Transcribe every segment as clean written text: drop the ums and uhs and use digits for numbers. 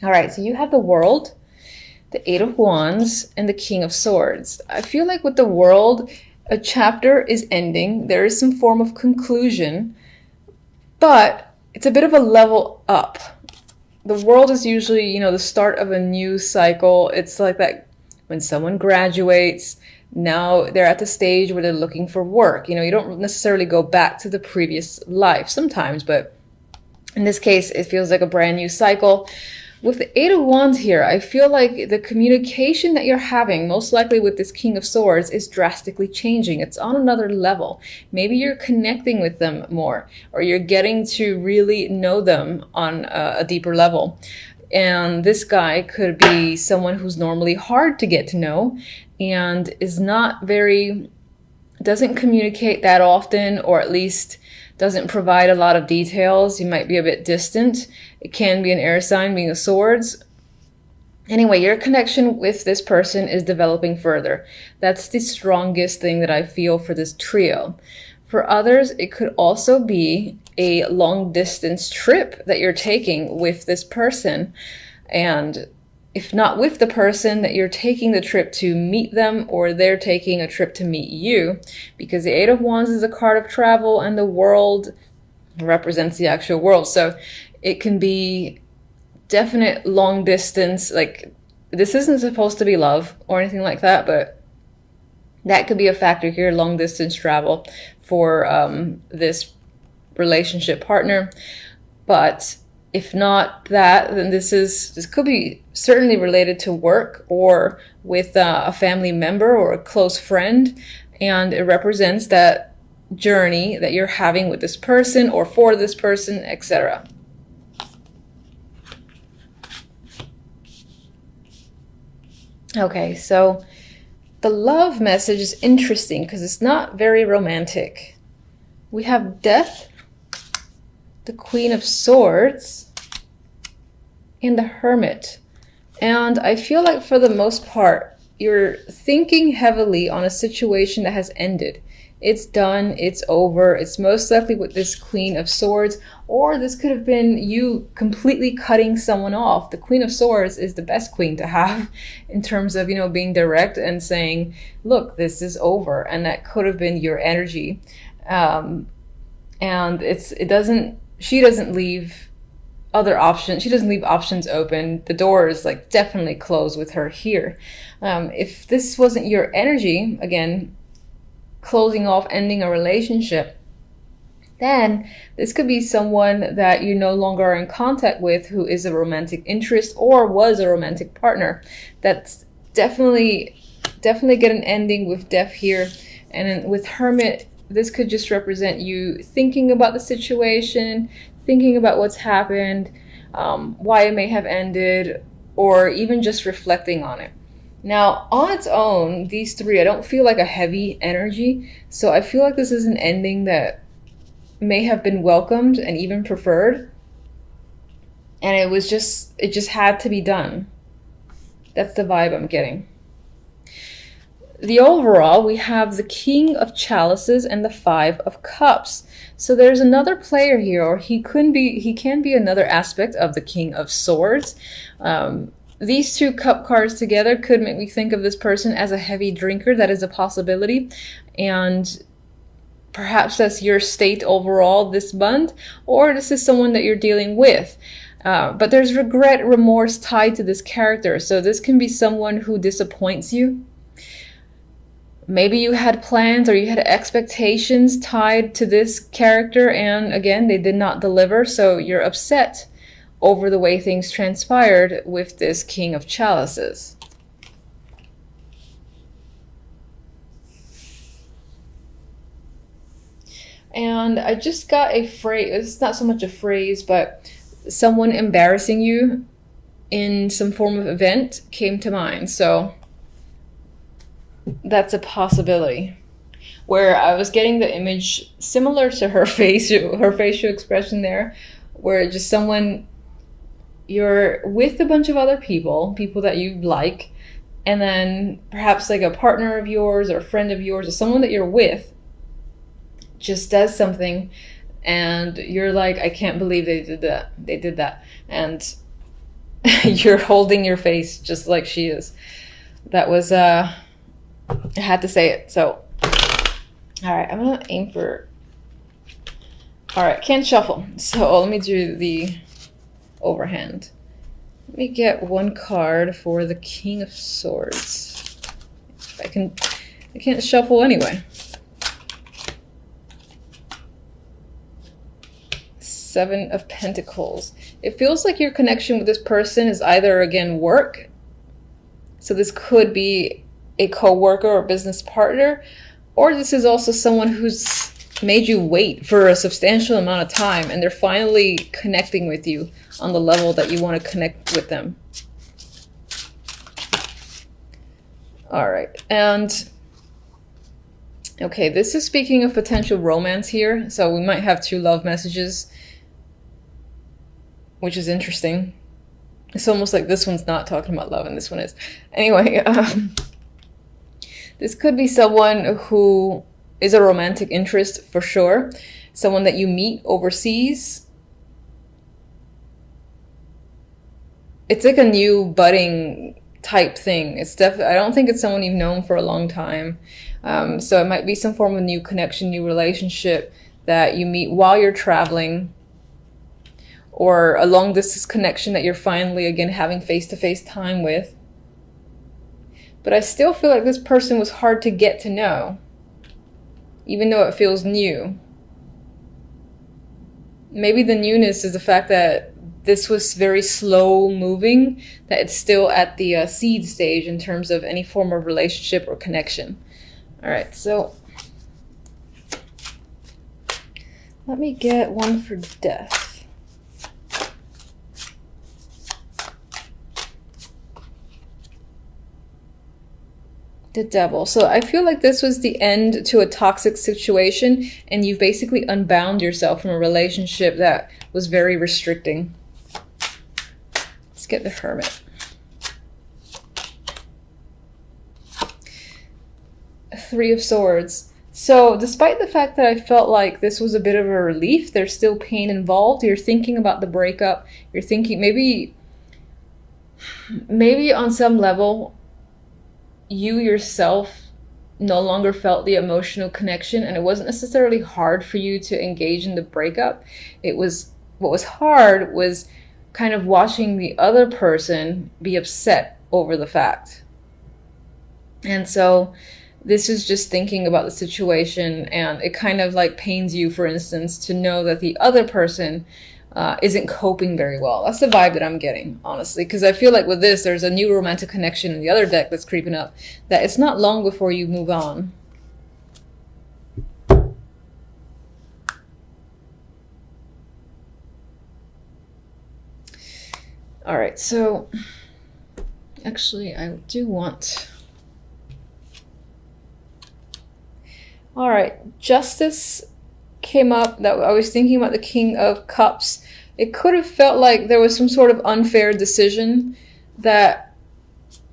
All right, so you have the World, the Eight of Wands, and the King of Swords. I feel like with the World, a chapter is ending. There is some form of conclusion, but it's a bit of a level up. The World is usually, the start of a new cycle. It's like that when someone graduates, now they're at the stage where they're looking for work. You don't necessarily go back to the previous life sometimes, but in this case, it feels like a brand new cycle. With the Eight of Wands here, I feel like the communication that you're having, most likely with this King of Swords, is drastically changing. It's on another level. Maybe you're connecting with them more, or you're getting to really know them on a deeper level. And this guy could be someone who's normally hard to get to know and is not doesn't communicate that often, or at least doesn't provide a lot of details. You might be a bit distant. It can be an air sign, being a swords. Anyway, your connection with this person is developing further. That's the strongest thing that I feel for this trio. For others, it could also be a long distance trip that you're taking with this person. And if not with the person, that you're taking the trip to meet them, or they're taking a trip to meet you, because the Eight of Wands is a card of travel and the World represents the actual world. So it can be definite long distance. Like, this isn't supposed to be love or anything like that, but that could be a factor here, long distance travel for this relationship partner. But if not that, then this could be certainly related to work or with a family member or a close friend, and it represents that journey that you're having with this person or for this person, etc. Okay, so the love message is interesting because it's not very romantic. We have Death, the Queen of Swords, and the Hermit. And I feel like for the most part, you're thinking heavily on a situation that has ended. It's done, it's over. It's most likely with this Queen of Swords, or this could have been you completely cutting someone off. The Queen of Swords is the best queen to have in terms of, being direct and saying, look, this is over. And that could have been your energy. And she doesn't leave other options. She doesn't leave options open. The door is definitely closed with her here. If this wasn't your energy, again, closing off, ending a relationship, then this could be someone that you no longer are in contact with, who is a romantic interest or was a romantic partner. That's definitely get an ending with Death here. And then with Hermit, this could just represent you thinking about the situation, thinking about what's happened, why it may have ended, or even just reflecting on it. Now, on its own, these three, I don't feel like a heavy energy. So I feel like this is an ending that may have been welcomed and even preferred. And it just had to be done. That's the vibe I'm getting. The overall, we have the King of Chalices and the Five of Cups. So there's another player here, or he can be another aspect of the King of Swords. These two cup cards together could make me think of this person as a heavy drinker. That is a possibility. And perhaps that's your state overall this month, or this is someone that you're dealing with. But there's regret, remorse tied to this character. So this can be someone who disappoints you. Maybe you had plans or you had expectations tied to this character, and again, they did not deliver, so you're upset over the way things transpired with this King of Chalices. And I just got a phrase, it's not so much a phrase, but someone embarrassing you in some form of event came to mind. So that's a possibility. Where I was getting the image similar to her facial expression there, where just someone, you're with a bunch of other people that you like, and then perhaps like a partner of yours or a friend of yours or someone that you're with just does something and you're like, I can't believe they did that. And You're holding your face just like she is. That was, I had to say it. So, all right, I'm gonna aim for, all right, can't shuffle. So let me do the overhand. Let me get one card for the King of Swords. I can't shuffle anyway. Seven of Pentacles. It feels like your connection with this person is either, again, work. So this could be a co-worker or business partner, or this is also someone who's made you wait for a substantial amount of time and they're finally connecting with you on the level that you want to connect with them. All right, and okay, this is speaking of potential romance here. So we might have 2 love messages, which is interesting. It's almost like this one's not talking about love and this one is. Anyway, this could be someone who is a romantic interest for sure. Someone that you meet overseas. It's like a new budding type thing. It's definitely, I don't think it's someone you've known for a long time. So it might be some form of new connection, new relationship that you meet while you're traveling, or a long distance connection that you're finally, again, having face-to-face time with. But I still feel like this person was hard to get to know, even though it feels new. Maybe the newness is the fact that this was very slow moving, that it's still at the seed stage in terms of any form of relationship or connection. All right, so let me get one for Death. The Devil. So I feel like this was the end to a toxic situation and you've basically unbound yourself from a relationship that was very restricting. Let's get the Hermit. Three of Swords. So despite the fact that I felt like this was a bit of a relief, there's still pain involved. You're thinking about the breakup. You're thinking maybe on some level you yourself no longer felt the emotional connection, and it wasn't necessarily hard for you to engage in the breakup. It was, what was hard was kind of watching the other person be upset over the fact. And so this is just thinking about the situation, and it kind of like pains you, for instance, to know that the other person isn't coping very well. That's the vibe that I'm getting, honestly, because I feel like with this, there's a new romantic connection in the other deck that's creeping up, that it's not long before you move on. All right, so actually I do want... All right, Justice came up. That I was thinking about the King of Cups. It could have felt like there was some sort of unfair decision that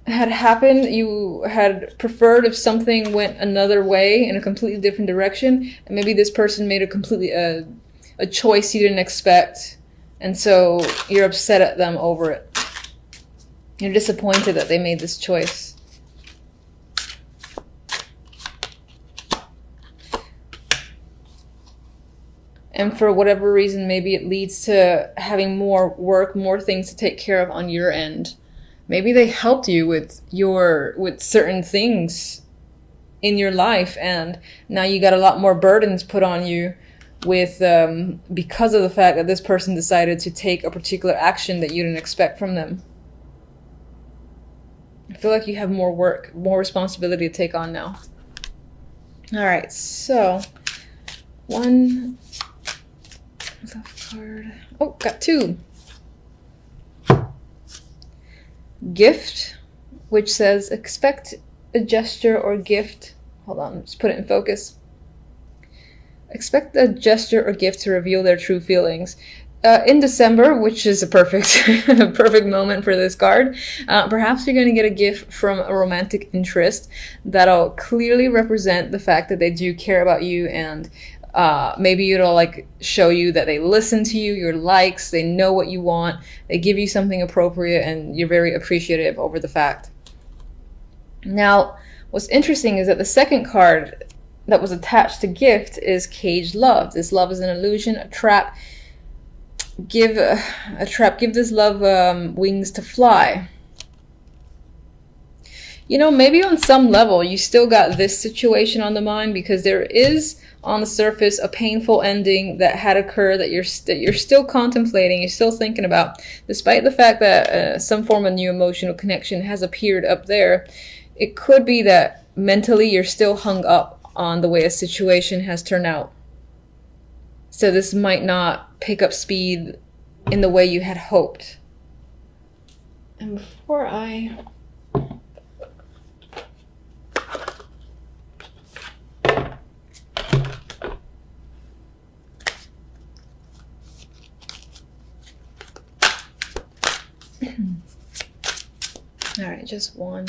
had happened. You had preferred if something went another way in a completely different direction, and maybe this person made a completely a choice you didn't expect, and so you're upset at them over it. You're disappointed that they made this choice. And for whatever reason, maybe it leads to having more work, more things to take care of on your end. Maybe they helped you with certain things in your life, and now you got a lot more burdens put on you with because of the fact that this person decided to take a particular action that you didn't expect from them. I feel like you have more work, more responsibility to take on now. All right, so one left card. Oh, got two. Gift, which says expect a gesture or gift. Hold on, let's put it in focus. Expect a gesture or gift to reveal their true feelings. In December, which is a perfect moment for this card, perhaps you're going to get a gift from a romantic interest that'll clearly represent the fact that they do care about you and Maybe it'll like show you that they listen to you, your likes, they know what you want, they give you something appropriate, and you're very appreciative over the fact. Now, what's interesting is that the second card that was attached to gift is caged love. This love is an illusion, a trap. Give this love wings to fly. You know, maybe on some level you still got this situation on the mind, because there is on the surface a painful ending that had occurred that you're still contemplating, you're still thinking about, despite the fact that some form of new emotional connection has appeared up there. It could be that mentally you're still hung up on the way a situation has turned out. So this might not pick up speed in the way you had hoped. And before I... All right, just one.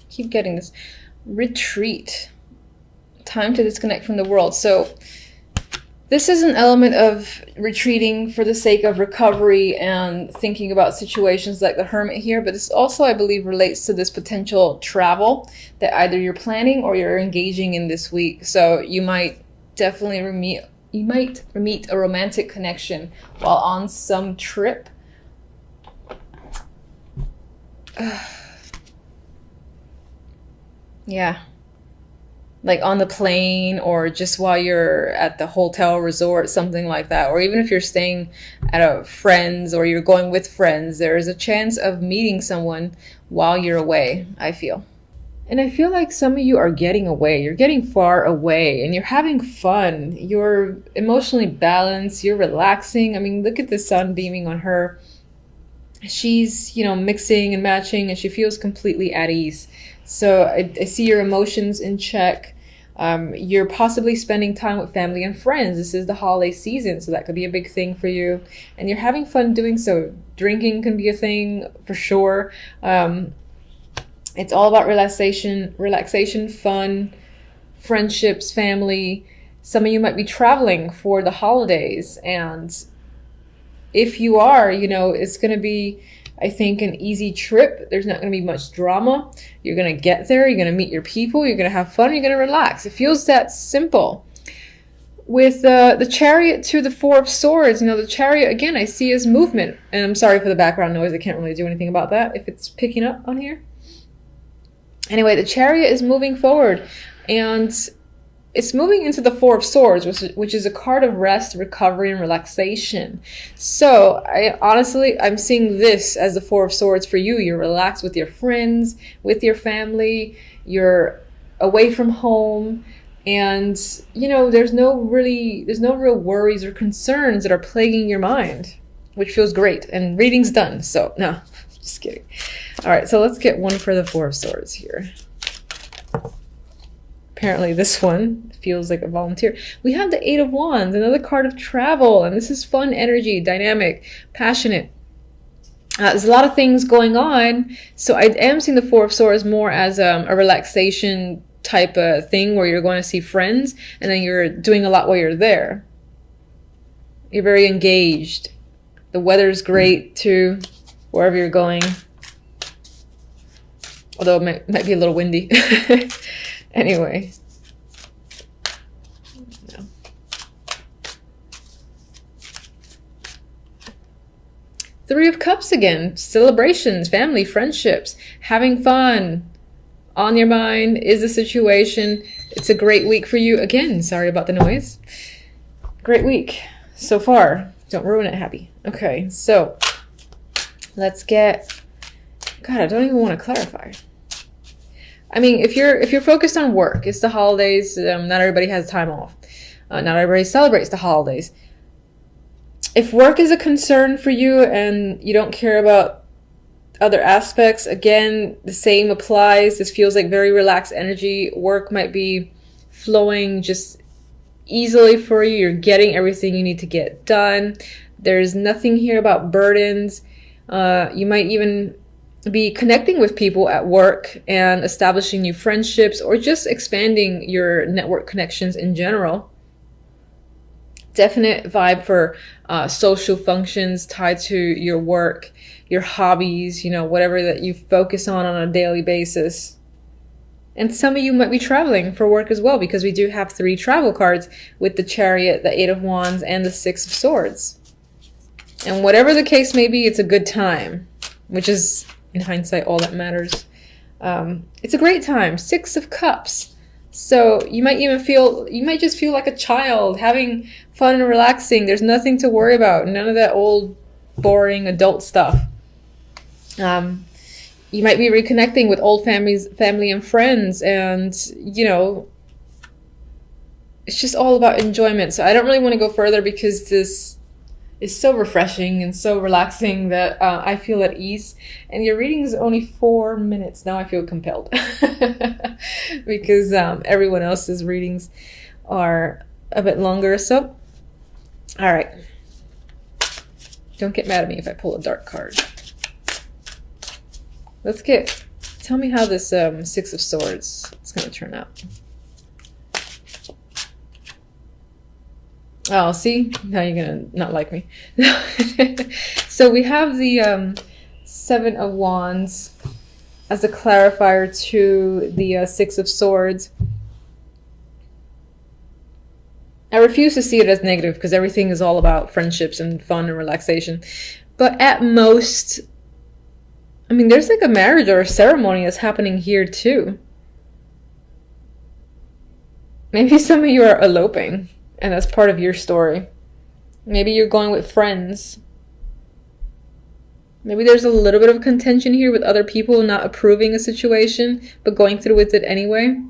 Keep getting this. Retreat. Time to disconnect from the world. So this is an element of retreating for the sake of recovery and thinking about situations like the Hermit here, but this also, I believe, relates to this potential travel that either you're planning or you're engaging in this week. So you might definitely meet a romantic connection while on some trip. Yeah. Like on the plane, or just while you're at the hotel resort, something like that. Or even if you're staying at a friend's or you're going with friends, there is a chance of meeting someone while you're away, I feel. And I feel like some of you are getting away. You're getting far away and you're having fun. You're emotionally balanced. You're relaxing. I mean, look at the sun beaming on her. She's, mixing and matching, and she feels completely at ease. So I see your emotions in check. You're possibly spending time with family and friends. This is the holiday season, so that could be a big thing for you. And you're having fun doing so. Drinking can be a thing for sure. It's all about relaxation, fun, friendships, family. Some of you might be traveling for the holidays. And if you are, it's going to be, I think, an easy trip. There's not going to be much drama. You're going to get there. You're going to meet your people. You're going to have fun. You're going to relax. It feels that simple. With the Chariot to the Four of Swords, the Chariot, again, I see as movement. And I'm sorry for the background noise. I can't really do anything about that if it's picking up on here. Anyway, the Chariot is moving forward. And it's moving into the Four of Swords, which is a card of rest, recovery, and relaxation. So I'm seeing this as the Four of Swords for you. You're relaxed with your friends, with your family. You're away from home, and there's no real worries or concerns that are plaguing your mind, which feels great. And reading's done. So no, just kidding. All right, so let's get one for the Four of Swords here. Apparently this one feels like a volunteer. We have the Eight of Wands, another card of travel, and this is fun energy, dynamic, passionate. There's a lot of things going on, so I am seeing the Four of Swords more as a relaxation type of thing where you're going to see friends, and then you're doing a lot while you're there. You're very engaged. The weather's great too, wherever you're going. Although it might be a little windy. Anyway. No. Three of Cups again. Celebrations, family, friendships, having fun. On your mind is the situation. It's a great week for you. Again, sorry about the noise. Great week so far. Don't ruin it, happy. Okay, so let's get... God, I don't even want to clarify. I mean, if you're focused on work, it's the holidays. Not everybody has time off. Not everybody celebrates the holidays. If work is a concern for you and you don't care about other aspects, again, the same applies. This feels like very relaxed energy. Work might be flowing just easily for you. You're getting everything you need to get done. There's nothing here about burdens. You might even be connecting with people at work and establishing new friendships, or just expanding your network connections in general. Definite vibe for social functions tied to your work, your hobbies, whatever that you focus on a daily basis. And some of you might be traveling for work as well, because we do have 3 travel cards with the Chariot, the 8 of Wands, and the 6 of Swords. And whatever the case may be, it's a good time, which is, in hindsight, all that matters. It's a great time. 6 of Cups. So you might just feel like a child, having fun and relaxing. There's nothing to worry about. None of that old, boring adult stuff. You might be reconnecting with old family and friends, and, it's just all about enjoyment. So I don't really want to go further, because this is so refreshing and so relaxing that I feel at ease. And your reading is only 4 minutes. Now I feel compelled because everyone else's readings are a bit longer. So, all right. Don't get mad at me if I pull a dark card. Tell me how this 6 of Swords is going to turn out. Oh, see? Now you're going to not like me. So we have the 7 of Wands as a clarifier to the 6 of Swords. I refuse to see it as negative, because everything is all about friendships and fun and relaxation. But at most, there's like a marriage or a ceremony that's happening here too. Maybe some of you are eloping, and that's part of your story. Maybe you're going with friends. Maybe there's a little bit of contention here with other people not approving a situation, but going through with it anyway.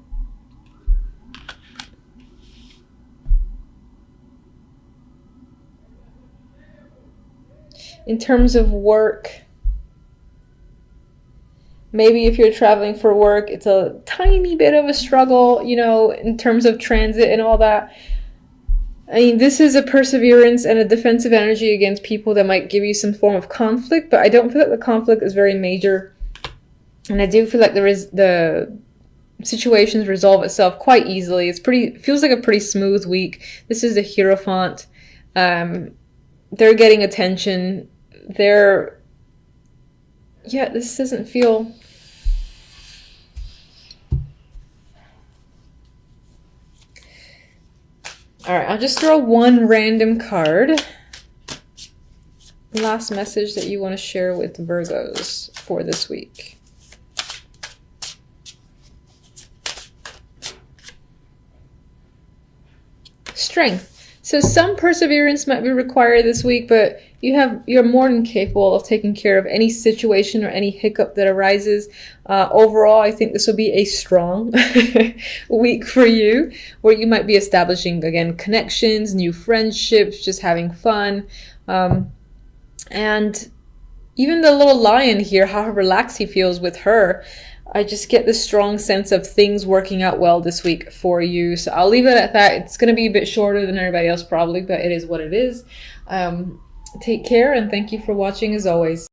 In terms of work, maybe if you're traveling for work, it's a tiny bit of a struggle, in terms of transit and all that. This is a perseverance and a defensive energy against people that might give you some form of conflict, but I don't feel like the conflict is very major. And I do feel like the situations resolve itself quite easily. Feels like a pretty smooth week. This is the Hierophant. They're getting attention. This doesn't feel... All right, I'll just throw one random card. Last message that you want to share with Virgos for this week. Strength. So some perseverance might be required this week, but you're more than capable of taking care of any situation or any hiccup that arises. Overall, I think this will be a strong week for you, where you might be establishing, again, connections, new friendships, just having fun. And even the little lion here, how relaxed he feels with her, I just get this strong sense of things working out well this week for you. So I'll leave it at that. It's going to be a bit shorter than everybody else probably, but it is what it is. Take care, and thank you for watching as always.